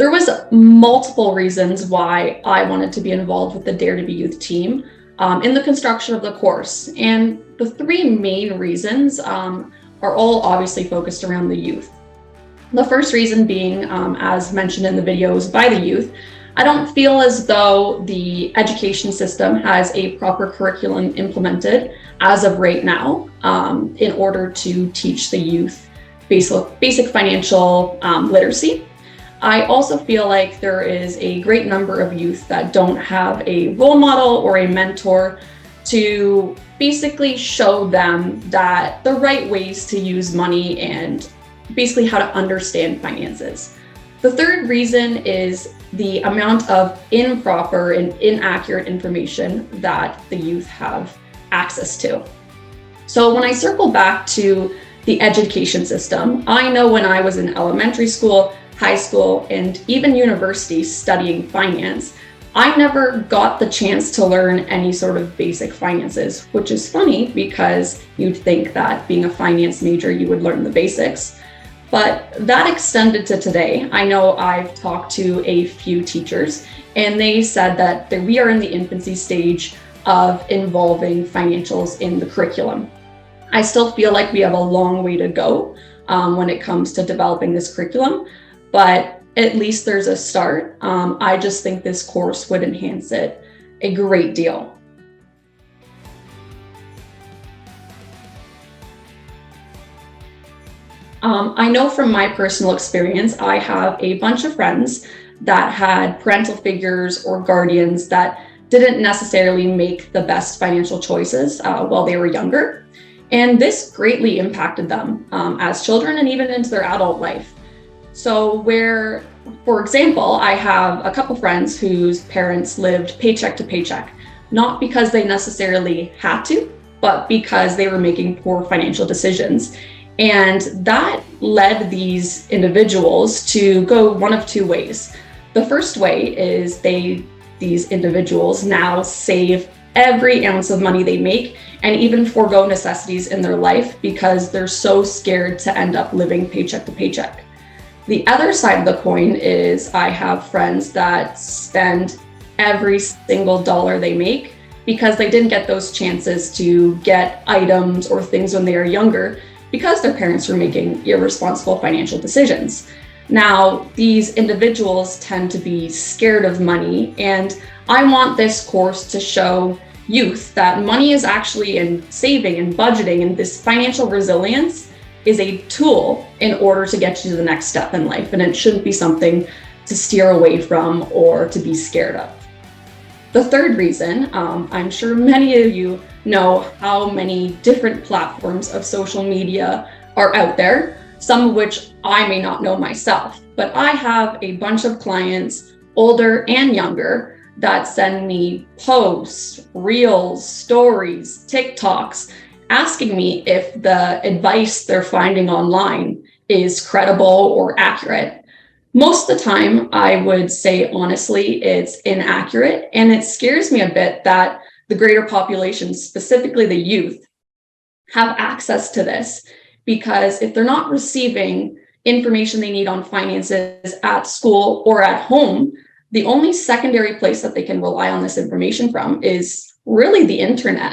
There was multiple reasons why I wanted to be involved with the Dare to Be Youth team in the construction of the course. And the three main reasons are all obviously focused around the youth. The first reason being, as mentioned in the videos by the youth, I don't feel as though the education system has a proper curriculum implemented as of right now in order to teach the youth basic financial literacy. I also feel like there is a great number of youth that don't have a role model or a mentor to basically show them that the right ways to use money and basically how to understand finances. The third reason is the amount of improper and inaccurate information that the youth have access to. So when I circle back to the education system, I know when I was in elementary school, high school, and even university studying finance, I never got the chance to learn any sort of basic finances, which is funny because you'd think that being a finance major, you would learn the basics. But that extended to today. I know I've talked to a few teachers and they said that we are in the infancy stage of involving financials in the curriculum. I still feel like we have a long way to go when it comes to developing this curriculum, but at least there's a start. I just think this course would enhance it a great deal. I know from my personal experience, I have a bunch of friends that had parental figures or guardians that didn't necessarily make the best financial choices while they were younger. And this greatly impacted them as children and even into their adult life. So where, for example, I have a couple friends whose parents lived paycheck to paycheck, not because they necessarily had to, but because they were making poor financial decisions. And that led these individuals to go one of two ways. The first way is these individuals now save every ounce of money they make and even forego necessities in their life because they're so scared to end up living paycheck to paycheck. The other side of the coin is I have friends that spend every single dollar they make because they didn't get those chances to get items or things when they were younger because their parents were making irresponsible financial decisions. Now, these individuals tend to be scared of money, and I want this course to show youth that money is actually in saving and budgeting, and this financial resilience is a tool in order to get you to the next step in life, and it shouldn't be something to steer away from or to be scared of. The third reason, I'm sure many of you know how many different platforms of social media are out there, some of which I may not know myself, but I have a bunch of clients, older and younger, that send me posts, reels, stories, TikToks, asking me if the advice they're finding online is credible or accurate. Most of the time, I would say, honestly, it's inaccurate. And it scares me a bit that the greater population, specifically the youth, have access to this. Because if they're not receiving information they need on finances at school or at home, the only secondary place that they can rely on this information from is really the internet.